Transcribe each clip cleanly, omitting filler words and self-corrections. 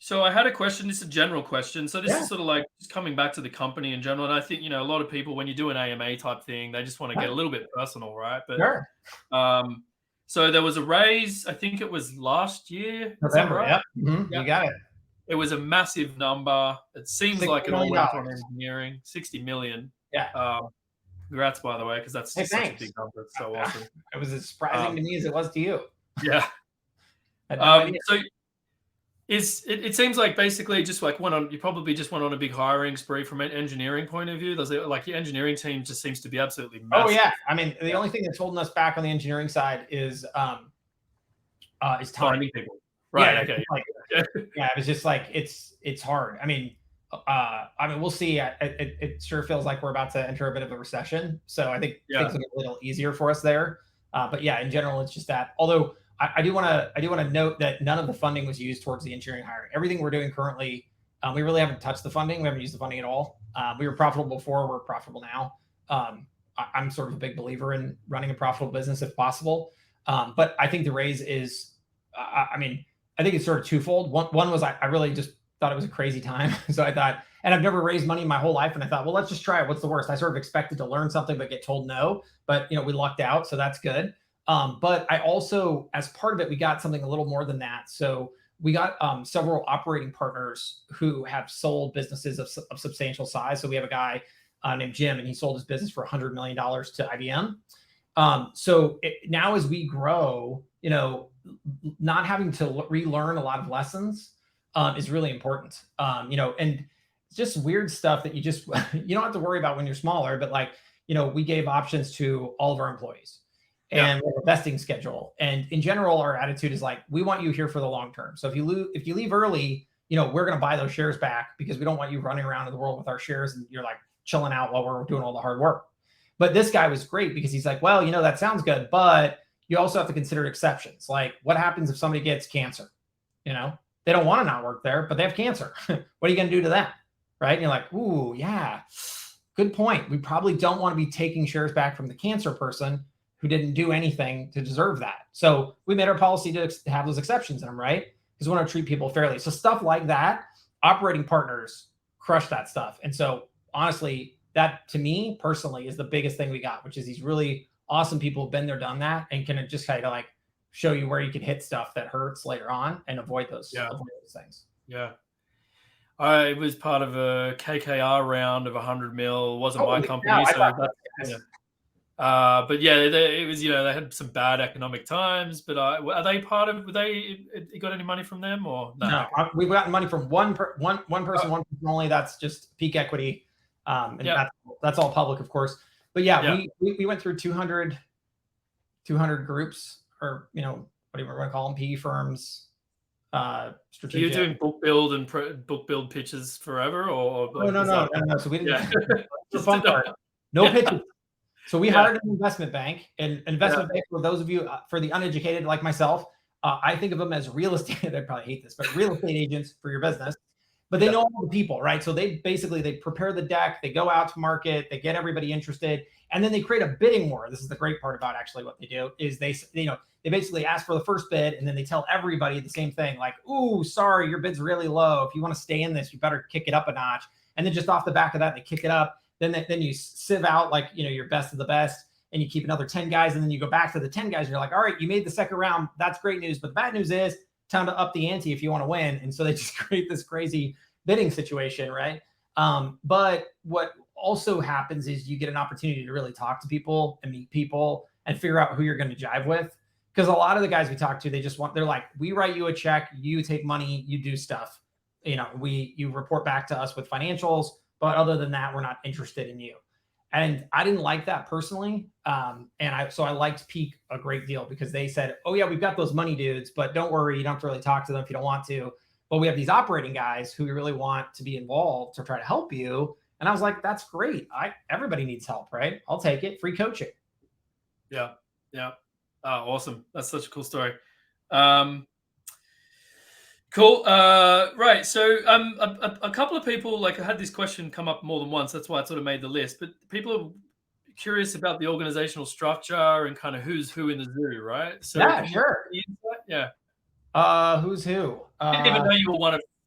So I had a question. This is a general question. So this Yeah, is sort of like just coming back to the company in general. And I think, a lot of people, when you do an AMA type thing, they just want to get a yeah, little bit personal, right? But sure. um, so there was a raise, I think it was last year. Is that November, right? yep. Yeah. You got it. It was a massive number. It seems $60 like it all million. went on engineering, 60 million. Yeah. Um, Congrats, by the way, because that's Hey, just such a thanks. big number. It's so awesome. It was as surprising Um, to me as it was to you. yeah. I had no idea. So it seems like basically just like you probably just went on a big hiring spree from an engineering point of view. There's like your engineering team just seems to be absolutely Oh, massive. yeah. I mean, the Yeah. only thing that's holding us back on the engineering side is time. Finding people. Yeah, Right. it's Okay. just like Yeah. yeah, it was just like it's hard. I mean, we'll see. It sure feels like we're about to enter a bit of a recession, so I think Yeah. things will get a little easier for us there. But yeah, in general, it's just that. Although I do want to note that none of the funding was used towards the engineering hiring. Everything we're doing currently, we really haven't touched the funding. We haven't used the funding at all. We were profitable before. We're profitable now. I'm sort of a big believer in running a profitable business if possible. But I think the raise is, I mean, I think it's sort of twofold. One was I really just thought it was a crazy time. So I thought, and I've never raised money in my whole life. And I thought, well, let's just try it. What's the worst? I sort of expected to learn something, but get told no. But we lucked out, so that's good. But I also, as part of it, we got something a little more than that. So we got several operating partners who have sold businesses of substantial size. So we have a guy named Jim, and he sold his business for $100 million to IBM. Now as we grow, not having to relearn a lot of lessons is really important. And just weird stuff that you don't have to worry about when you're smaller, but like, we gave options to all of our employees Yeah. and we have a vesting schedule. And in general, our attitude is like, we want you here for the long term. So if you leave early, we're going to buy those shares back because we don't want you running around in the world with our shares and you're like chilling out while we're doing all the hard work. But this guy was great because he's like, well, that sounds good, but you also have to consider exceptions. Like, what happens if somebody gets cancer? They don't want to not work there, but they have cancer. What are you going to do to that? Right? And you're like, ooh, yeah, good point. We probably don't want to be taking shares back from the cancer person who didn't do anything to deserve that. So we made our policy to have those exceptions in them, right? Because we want to treat people fairly. So stuff like that, operating partners crush that stuff. And so honestly, that to me personally is the biggest thing we got, which is these really awesome people who've been there, done that, and can just kind of like show you where you can hit stuff that hurts later on and avoid those things. Yeah. I was part of a KKR round of 100 mil. It wasn't my Holy cow! company, I so thought that's yes. But yeah, it was they had some bad economic times. But are they part of? Were they got any money from them or no? No, Okay. we've gotten money from one person, Oh, one person only. That's just peak equity, and yeah, that's all public, of course. But yeah, yeah. we went through 200 groups, or whatever you want to call them, PE firms, So you're strategic. doing book build pitches forever, or Oh, like no, is no, that? no, no. So we didn't. Yeah, The just fun to know. part, no Yeah, pitches. So we yeah, hired an investment bank, and yeah, investment bank, for those of you, for the uneducated like myself, I think of them as real estate. They probably hate this, but real estate agents for your business. But they yeah, know all the people, right? So they prepare the deck, they go out to market, they get everybody interested, and then they create a bidding war. This is the great part about actually what they do is they basically ask for the first bid, and then they tell everybody the same thing, like, "Ooh, sorry, your bid's really low. If you want to stay in this, you better kick it up a notch." And then just off the back of that, they kick it up. Then you sieve out like your best of the best, and you keep another 10 guys, and then you go back to the 10 guys, and you're like, all right, you made the second round. That's great news. But the bad news is time to up the ante if you want to win. And so they just create this crazy bidding situation, right? But what also happens is you get an opportunity to really talk to people and meet people and figure out who you're going to jive with. Because a lot of the guys we talk to, they're like, we write you a check, you take money, you do stuff. You report back to us with financials, but other than that, we're not interested in you. And I didn't like that personally. So I liked Peak a great deal because they said, oh yeah, we've got those money dudes, but don't worry, you don't have to really talk to them if you don't want to. But we have these operating guys who we really want to be involved to try to help you. And I was like, that's great. Everybody needs help, right? I'll take it. Free coaching. yeah, yeah. Oh, awesome! That's such a cool story. Cool. Right. So, a couple of people, like, I had this question come up more than once. That's why I sort of made the list. But people are curious about the organizational structure and kind of who's who in the zoo, right? So, Yeah, can you give sure. me insight? Yeah. Who's who? I didn't even know you were one of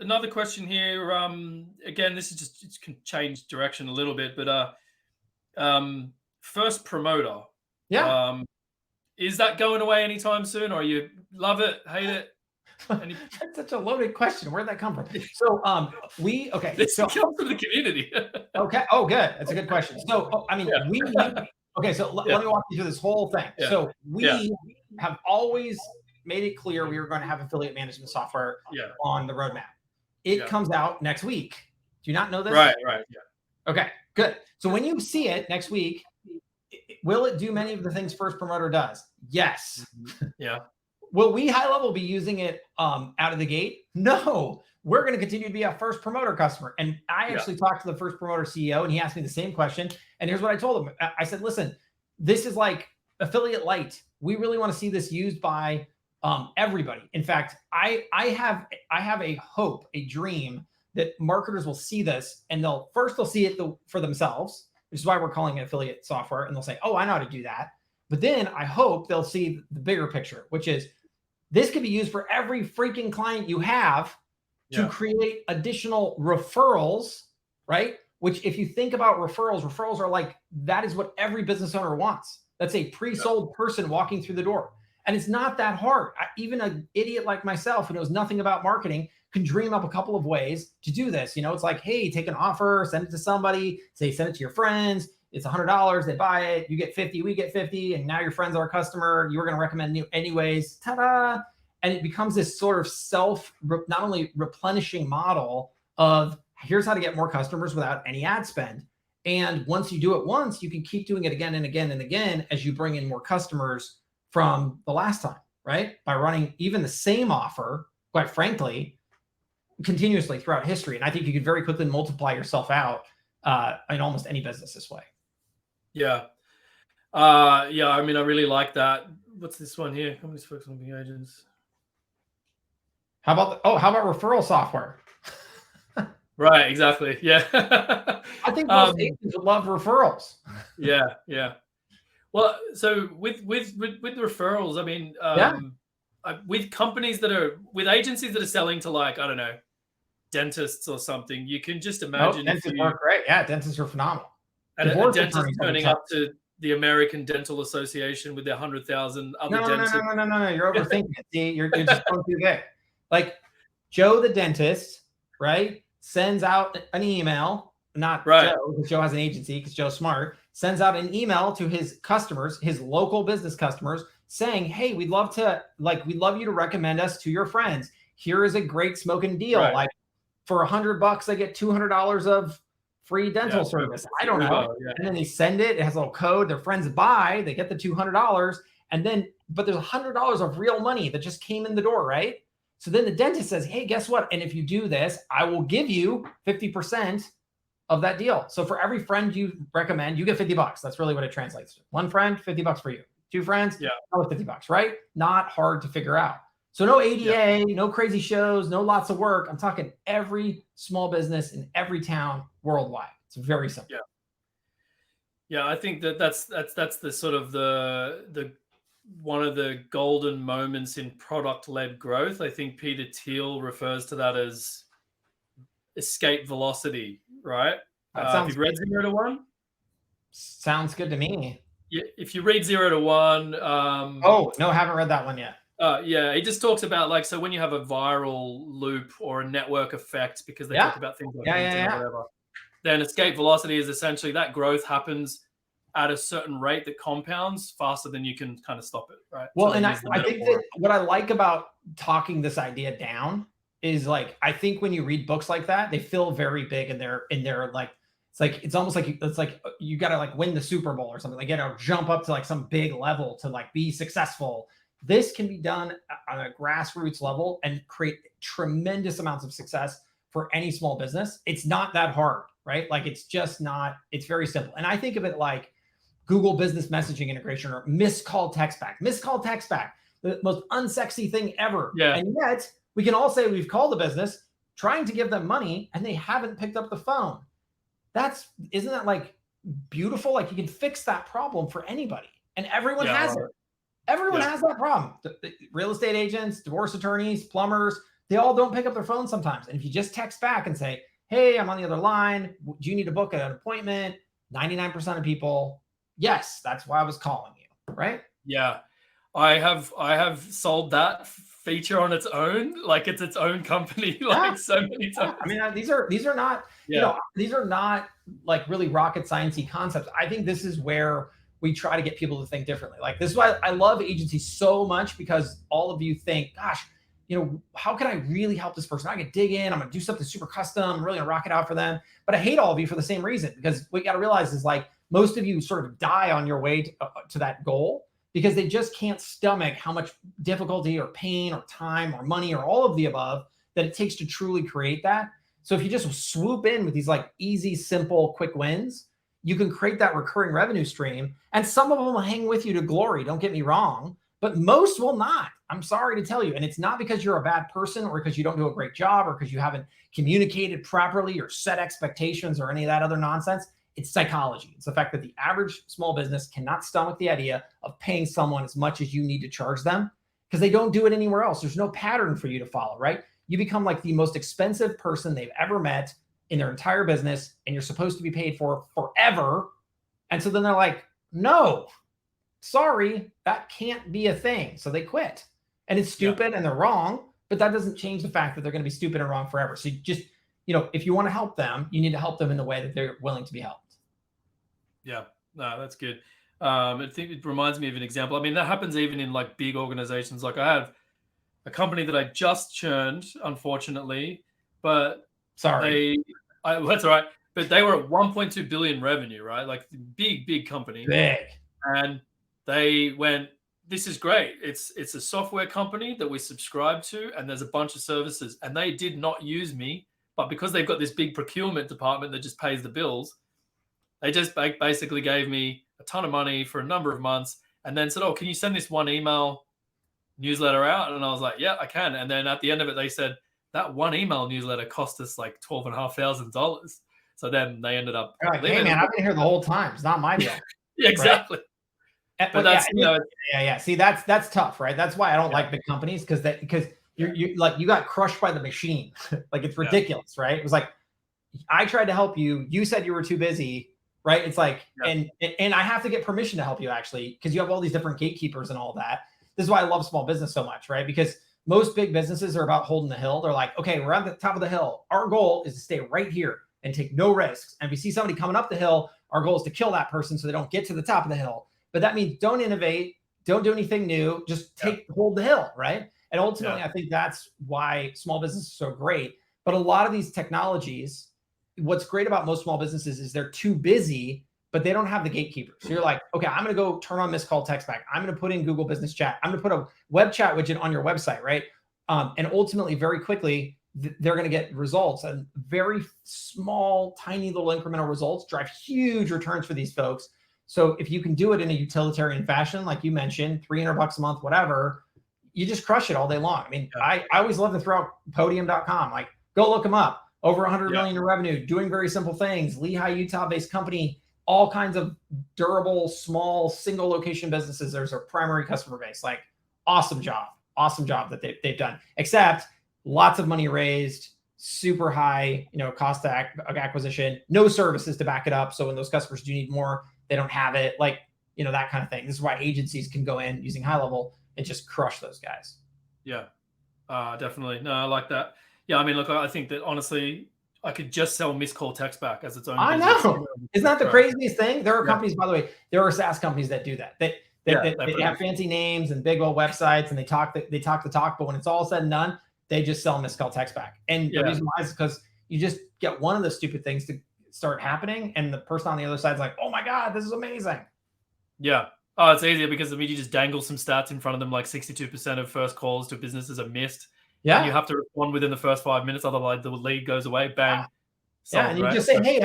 another question here. Again, this is just it can change direction a little bit, but first promoter. Yeah. Is that going away anytime soon, or you love it, hate it? Any That's such a loaded question. Where'd that come from? So okay. this So comes from the community. okay. Oh, good. That's a good question. So I mean, Yeah. okay. So Yeah. let me walk you through this whole thing. Yeah. So Yeah. we have always made it clear we were going to have affiliate management software Yeah. on the roadmap. It Yeah. comes out next week. Do you not know this? Right. Yeah. Okay, good. So when you see it next week, will it do many of the things First Promoter does? Yes. Yeah. Will we HighLevel be using it out of the gate? No. We're going to continue to be a First Promoter customer. And I actually talked to the First Promoter CEO, and he asked me the same question. And here's what I told him. I said, listen, this is like affiliate light. We really want to see this used by everybody. In fact, I have a hope, a dream that marketers will see this, and they'll see it for themselves, which is why we're calling it affiliate software. And they'll say, oh, I know how to do that. But then I hope they'll see the bigger picture, which is this could be used for every freaking client you have to create additional referrals, right? Which, if you think about referrals are like, that is what every business owner wants. That's a pre-sold person walking through the door. And it's not that hard. Even an idiot like myself who knows nothing about marketing can dream up a couple of ways to do this. It's like, hey, take an offer, send it to somebody, say, send it to your friends. It's $100. They buy it. You get 50, we get 50. And now your friends are a customer. You were going to recommend you anyways. Ta-da. And it becomes this sort of not only replenishing model of here's how to get more customers without any ad spend. And once you do it once, you can keep doing it again and again and again as you bring in more customers from the last time, right? By running even the same offer, quite frankly, continuously throughout history. And I think you could very quickly multiply yourself out in almost any business this way. Yeah. I mean, I really like that. What's this one here? Companies focus on the agents. How about referral software? Right, exactly. Yeah. I think most agents would love referrals. Yeah. Well, so with referrals, I mean, with companies with agencies that are selling to, like, I don't know, dentists or something, you can just imagine dentists work great. Yeah, dentists are phenomenal. And a dentist turning up to the American Dental Association with their 100,000 other dentists. No. You're overthinking it. See, you're just going too big. Like Joe the dentist, right? Sends out an email, not Joe, because Joe has an agency, because Joe's smart, sends out an email to his customers, his local business customers, saying, hey, we'd love you to recommend us to your friends. Here is a great smoking deal. Right. Like for $100, I get $200 of free dental service. I don't know. And then they send it. It has a little code. Their friends buy. They get the $200. And then, but there's $100 of real money that just came in the door, right? So then the dentist says, hey, guess what? And if you do this, I will give you 50% of that deal. So for every friend you recommend, you get $50. That's really what it translates to. One friend, $50 for you. Two friends, $50, right? Not hard to figure out. So no ADA, no crazy shows, no lots of work. I'm talking every small business in every town worldwide. It's very simple. Yeah, I think that's the sort of the one of the golden moments in product-led growth. I think Peter Thiel refers to that as escape velocity, right? Have you read 0 to 1? Sounds good to me. Yeah, if you read 0 to 1. Oh, no, haven't read that one yet. Yeah, he just talks about, like, so when you have a viral loop or a network effect, because they talk about things like LinkedIn or whatever, then escape velocity is essentially that growth happens at a certain rate that compounds faster than you can kind of stop it, right? Well, so and I think that what I like about talking this idea down is, like, I think when you read books like that, they feel very big in their like, it's almost like you got to like win the Super Bowl or something. Like, you know, jump up to like some big level to like be successful. This can be done on a grassroots level and create tremendous amounts of success for any small business. It's not that hard, right? Like, it's just not, it's very simple. And I think of it like Google Business Messaging integration or missed call text back, the most unsexy thing ever. Yeah. And yet we can all say we've called the business trying to give them money and they haven't picked up the phone. Isn't that like beautiful? Like, you can fix that problem for anybody and everyone has it. Everyone has that problem. The real estate agents, divorce attorneys, plumbers, they all don't pick up their phone sometimes. And if you just text back and say, hey, I'm on the other line, do you need to book an appointment? 99% of people, yes, that's why I was calling you, right? Yeah. I have sold that feature on its own, like it's its own company, like so many times. I mean, these are not, these are not like really rocket sciencey concepts. I think this is where we try to get people to think differently. Like this is why I love agencies so much, because all of you think, gosh, how can I really help this person? I can dig in, I'm gonna do something super custom, I'm really gonna rock it out for them. But I hate all of you for the same reason, because what you gotta realize is like most of you sort of die on your way to that goal, because they just can't stomach how much difficulty or pain or time or money or all of the above that it takes to truly create that. So if you just swoop in with these like easy, simple, quick wins, you can create that recurring revenue stream. And some of them will hang with you to glory, don't get me wrong, but most will not. I'm sorry to tell you. And it's not because you're a bad person or because you don't do a great job or because you haven't communicated properly or set expectations or any of that other nonsense. It's psychology. It's the fact that the average small business cannot stomach the idea of paying someone as much as you need to charge them, because they don't do it anywhere else. There's no pattern for you to follow, right? You become like the most expensive person they've ever met in their entire business, and you're supposed to be paid for forever. And so then they're like, no, sorry, that can't be a thing. So they quit. And it's stupid and they're wrong, but that doesn't change the fact that they're going to be stupid and wrong forever. So you just, if you want to help them, you need to help them in the way that they're willing to be helped. Yeah, no, that's good. I think it reminds me of an example. I mean, that happens even in like big organizations. Like I have a company that I just churned, unfortunately, but Sorry. that's all right. But they were at 1.2 billion revenue, right? Like big company. Big. And they went, this is great. It's a software company that we subscribe to, and there's a bunch of services. And they did not use me, but because they've got this big procurement department that just pays the bills, they just basically gave me a ton of money for a number of months and then said, oh, can you send this one email newsletter out? And I was like, yeah, I can. And then at the end of it, they said that one email newsletter cost us like $12,500. So then they ended up like, hey man, I've been here the whole time. It's not my deal. Yeah, exactly. Right? But that's See, that's tough, right? That's why I don't like big companies, because you like, you got crushed by the machine. Like it's ridiculous, right? It was like, I tried to help you. You said you were too busy, right? It's like, and I have to get permission to help you, actually, because you have all these different gatekeepers and all that. This is why I love small business so much, right? Because most big businesses are about holding the hill. They're like, okay, we're at the top of the hill. Our goal is to stay right here and take no risks. And if we see somebody coming up the hill, our goal is to kill that person so they don't get to the top of the hill. But that means don't innovate, don't do anything new, just hold the hill, right? And ultimately, I think that's why small business is so great. But a lot of these technologies, what's great about most small businesses is they're too busy, but they don't have the gatekeepers. So you're like, okay, I'm going to go turn on missed call text back. I'm going to put in Google Business Chat. I'm going to put a web chat widget on your website, right? And ultimately, very quickly, they're going to get results, and very small, tiny little incremental results drive huge returns for these folks. So if you can do it in a utilitarian fashion, like you mentioned, $300 a month, whatever, you just crush it all day long. I mean, I always love to throw out podium.com, like go look them up. Over 100 million in revenue, doing very simple things. Lehigh, Utah-based company, all kinds of durable, small, single location businesses. There's a primary customer base. Like, awesome job that they've done. Except lots of money raised, super high, cost of acquisition, no services to back it up. So when those customers do need more, they don't have it. Like, that kind of thing. This is why agencies can go in using HighLevel and just crush those guys. Yeah, definitely. No, I like that. Yeah, I mean, look, I think that honestly, I could just sell missed call text back as its own business. I know. Isn't that the craziest thing? There are companies, by the way, there are SaaS companies that do that. They have fancy names and big old websites, and they talk the talk, but when it's all said and done, they just sell missed call text back. And the reason why is because you just get one of the stupid things to start happening, and the person on the other side's like, oh my God, this is amazing. Yeah. Oh, it's easier because you just dangle some stats in front of them, like 62% of first calls to businesses are missed. Yeah. And you have to respond within the first 5 minutes, otherwise the lead goes away. Bang. Yeah, and you just say, hey,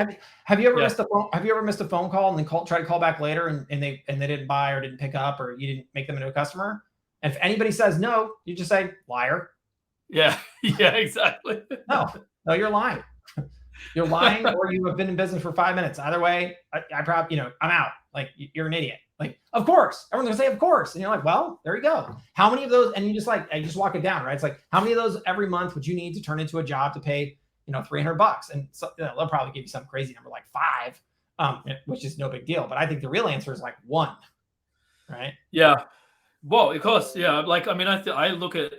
have you ever missed a phone? Have you ever missed a phone call and then try to call back later and they didn't buy or didn't pick up, or you didn't make them into a customer? And if anybody says no, you just say liar. Yeah, yeah, exactly. No, you're lying. You're lying, or you have been in business for 5 minutes. Either way, I probably, I'm out. Like, you're an idiot. Like, of course, everyone's gonna say, of course. And you're like, well, there you go. How many of those? And you just walk it down, right? It's like, how many of those every month would you need to turn into a job to pay, $300? And so they'll probably give you some crazy number like 5, which is no big deal. But I think the real answer is like 1, right? Yeah. Well, of course, yeah. Like, I mean, I look at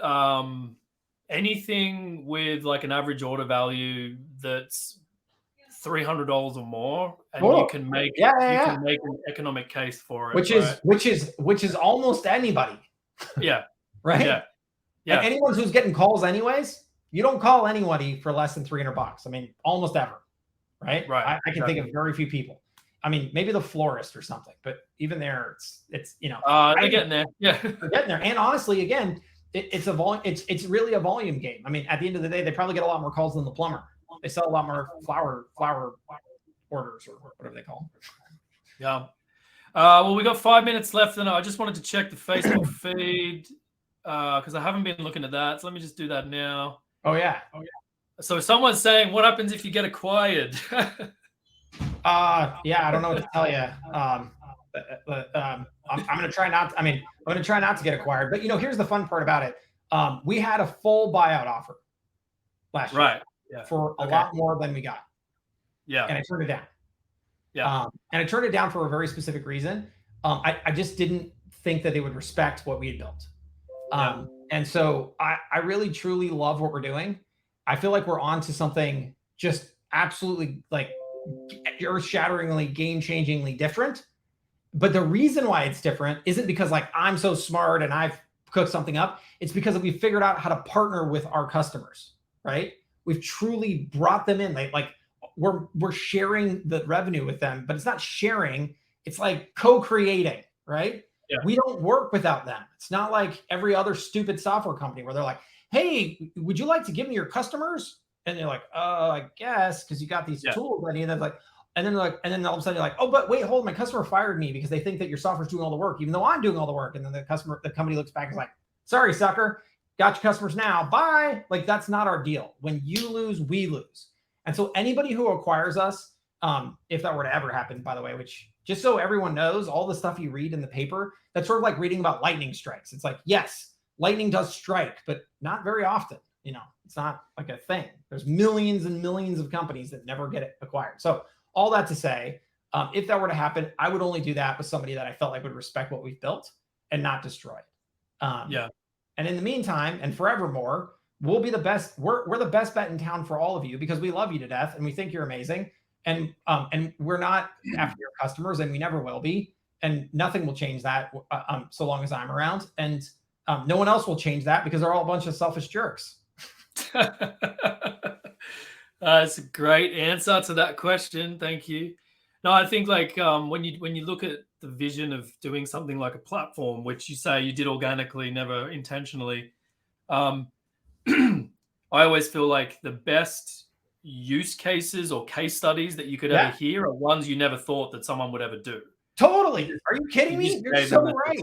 anything with like an average order value that's $300 or more, and you can make can make an economic case for it, which is almost anybody. Yeah. Right. Yeah. Yeah. And anyone who's getting calls anyways, you don't call anybody for less than $300. I mean, almost ever. Right. Right. I can think of very few people. I mean, maybe the florist or something, but even there, it's they're getting there. Yeah, they're getting there. And honestly, again, it's a volume. It's really a volume game. I mean, at the end of the day, they probably get a lot more calls than the plumber. They sell a lot more flower orders or whatever they call them. Yeah. Well, we got 5 minutes left, and I just wanted to check the Facebook feed because I haven't been looking at that. So let me just do that now. Oh yeah. So someone's saying, "What happens if you get acquired?" Yeah, I don't know what to tell you. I'm going to try not. I'm going to try not to get acquired. But here's the fun part about it. We had a full buyout offer last year, right? Yeah. For a lot more than we got. Yeah, and I turned it down. Yeah, and I turned it down for a very specific reason. I just didn't think that they would respect what we had built. And so I really truly love what we're doing. I feel like we're on to something just absolutely like earth-shatteringly, game-changingly different. But the reason why it's different isn't because like I'm so smart and I've cooked something up. It's because we figured out how to partner with our customers, right? We've truly brought them in. Like we're sharing the revenue with them, but it's not sharing. It's like co-creating, right? Yeah. We don't work without them. It's not like every other stupid software company where they're like, hey, would you like to give me your customers? And they're like, I guess, because you got these tools. And then and then all of a sudden you're like, oh, but wait, hold, my customer fired me because they think that your software's doing all the work, even though I'm doing all the work. And then the company looks back and is like, sorry, sucker, got your customers now, bye. Like, that's not our deal. When you lose, we lose. And so anybody who acquires us, if that were to ever happen, by the way, which just so everyone knows, all the stuff you read in the paper, that's sort of like reading about lightning strikes. It's like, yes, lightning does strike, but not very often. It's not like a thing. There's millions and millions of companies that never get it acquired. So all that to say, if that were to happen, I would only do that with somebody that I felt like would respect what we've built and not destroy it. And in the meantime, and forevermore, we'll be the best. We're the best bet in town for all of you because we love you to death and we think you're amazing. And we're not after your customers, and we never will be. And nothing will change that so long as I'm around. And no one else will change that because they're all a bunch of selfish jerks. That's a great answer to that question. Thank you. No, I think like when you look at the vision of doing something like a platform, which you say you did organically, never intentionally, I always feel like the best use cases or case studies that you could ever hear are ones you never thought that someone would ever do. Totally. Are you kidding me? You're so right.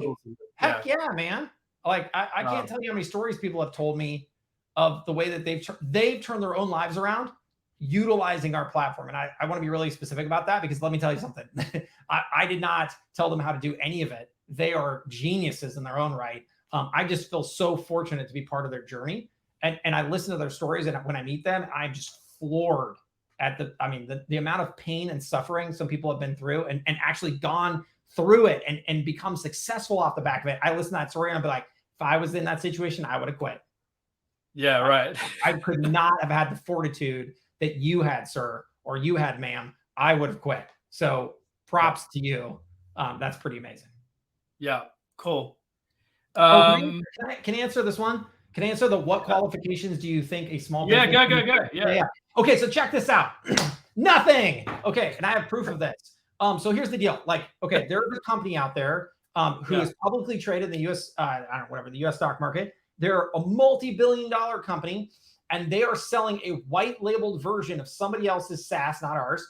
Heck yeah, man. Like I can't tell you how many stories people have told me of the way that they've turned their own lives around utilizing our platform. And I want to be really specific about that because let me tell you something. I did not tell them how to do any of it. They are geniuses in their own right. I just feel so fortunate to be part of their journey. And I listen to their stories, and when I meet them, I'm just floored at the amount of pain and suffering some people have been through and actually gone through it and become successful off the back of it. I listen to that story and I'll be like, if I was in that situation, I would have quit. Yeah, right. I could not have had the fortitude that you had, sir, or you had, ma'am. I would have quit. So props to you. That's pretty amazing. Yeah, cool. Can I answer this one? Can I answer what qualifications do you think a small business? Go. Yeah. Okay, so check this out. Nothing. Okay, and I have proof of this. So here's the deal. Like, okay, there's a company out there who is publicly traded in the U.S. The U.S. stock market. They're a multi-billion-dollar company, and they are selling a white-labeled version of somebody else's SaaS, not ours.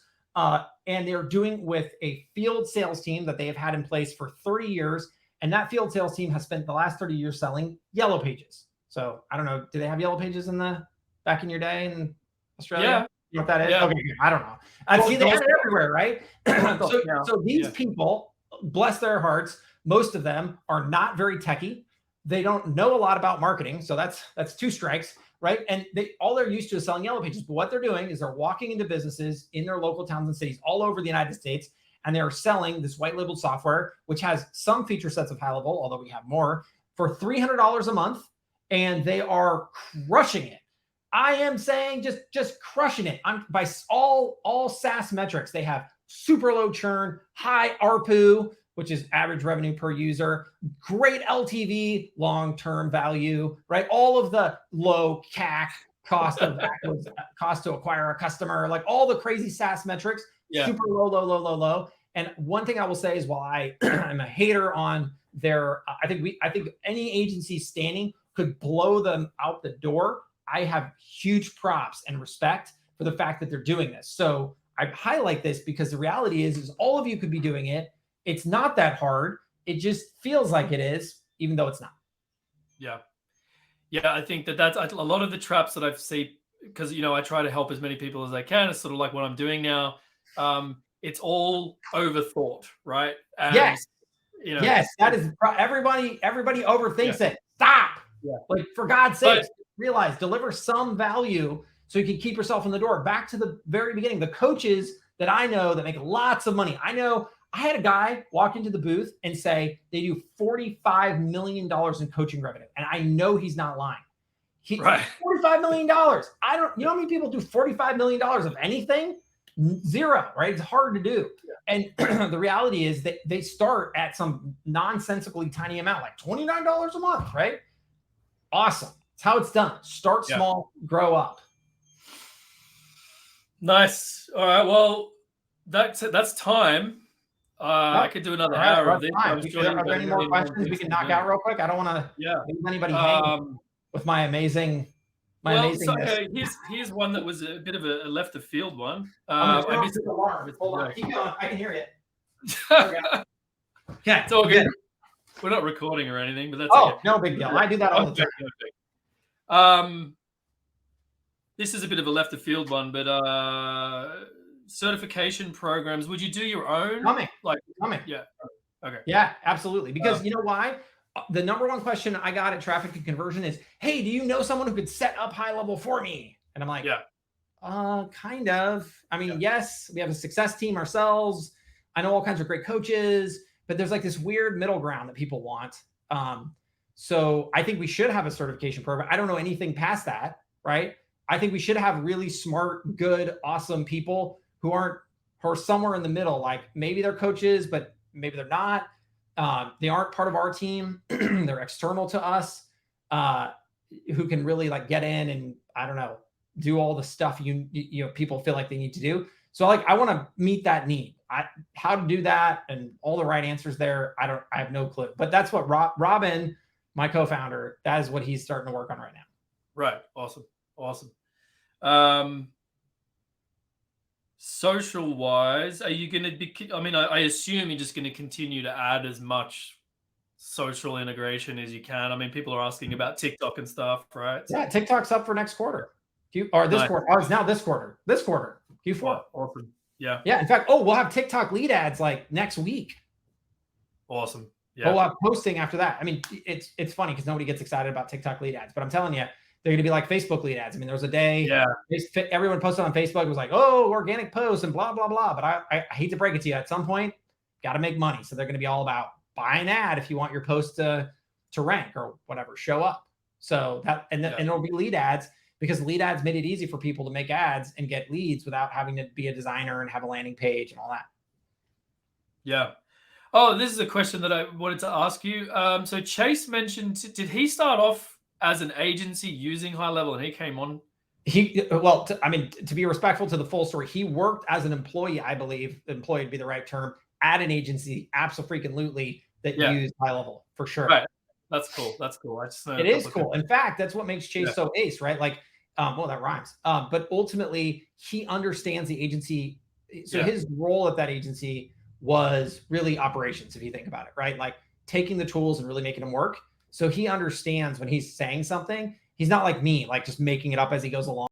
And they're doing with a field sales team that they have had in place for 30 years. And that field sales team has spent the last 30 years selling Yellow Pages. So I don't know. Do they have Yellow Pages back in your day in Australia? Yeah. You know what that is? Yeah. Okay, I don't know. I see they have it everywhere, right? So these people bless their hearts, most of them are not very techy. They don't know a lot about marketing. So that's two strikes, right? And all they're used to is selling yellow pages. But what they're doing is they're walking into businesses in their local towns and cities all over the United States, and they're selling this white labeled software, which has some feature sets of HighLevel, although we have more, for $300 a month, and they are crushing it. I am saying just crushing it. By all SaaS metrics. They have super low churn, high ARPU, which is average revenue per user, great LTV, long-term value, right? All of the low CAC, cost to acquire a customer, like all the crazy SaaS metrics, super low. And one thing I will say is, while I'm a hater on their, I think any agency standing could blow them out the door. I have huge props and respect for the fact that they're doing this. So I highlight this because the reality is all of you could be doing it. It's not that hard. It just feels like it is, even though it's not. Yeah. I think that's a lot of the traps that I've seen, because, I try to help as many people as I can. It's sort of like what I'm doing now. It's all overthought, right? And, yes. Yes, that is, everybody overthinks it. Stop. Like, for God's sake, realize, deliver some value so you can keep yourself in the door. Back to the very beginning, the coaches that I know that make lots of money. I had a guy walk into the booth and say they do $45 million in coaching revenue. And I know he's not lying. $45 million. You know how many people do $45 million of anything? Zero, right? It's hard to do. And the reality is that they start at some nonsensically tiny amount, like $29 a month, right? Awesome. It's how it's done. Start small, grow up. Nice. All right. Well, that's time. I could do another hour of this. Are there any more questions we can knock out real quick? I don't want to leave anybody hanging with my amazingness. Okay, here's one that was a bit of a left of field one. Hold on, keep going. I can hear you. Okay, it's all good. We're not recording or anything, but that's okay. No big deal. I do that all the time. This is a bit of a left of field one, but certification programs. Would you do your own? Coming. Yeah. Okay. Yeah, absolutely. Because you know why? The number one question I got at Traffic and Conversion is, hey, do you know someone who could set up HighLevel for me? And I'm like, kind of. I mean, yes, we have a success team ourselves. I know all kinds of great coaches, but there's like this weird middle ground that people want. So I think we should have a certification program. I don't know anything past that, right? I think we should have really smart, good, awesome people who are somewhere in the middle. Like, maybe they're coaches, but maybe they're not. They aren't part of our team. They're external to us, who can really like get in and, I don't know, do all the stuff you know people feel like they need to do. So I want to meet that need. How to do that and all the right answers there, I have no clue. But that's what Robin, my co-founder, that is what he's starting to work on right now. Right. Awesome. Social wise, are you going to be, I assume you're just going to continue to add as much social integration as you can. People are asking about TikTok and stuff, right? Yeah, TikTok's up for next quarter. Quarter. Oh, it's now this quarter. Q4. Wow, awesome. Yeah. In fact, we'll have TikTok lead ads like next week. Awesome. Yeah. We'll have posting after that. It's funny because nobody gets excited about TikTok lead ads, but I'm telling you, they're going to be like Facebook lead ads. There was a day, everyone posted on Facebook. It was like, organic posts and blah, blah, blah. But I hate to break it to you. At some point, got to make money. So they're going to be all about buy an ad if you want your post to rank or whatever, show up. So and it'll be lead ads, because lead ads made it easy for people to make ads and get leads without having to be a designer and have a landing page and all that. Yeah. Oh, this is a question that I wanted to ask you. So Chase mentioned, did he start off as an agency using HighLevel and he came on? To be respectful to the full story, he worked as an employee, I believe, employee would be the right term, at an agency, absolutely, that used HighLevel for sure. Right. That's cool. I just it is cool. In fact, that's what makes Chase so ace, right? Like, that rhymes. But ultimately, he understands the agency. So his role at that agency was really operations, if you think about it, right? Like taking the tools and really making them work. So he understands when he's saying something, he's not like me, like just making it up as he goes along.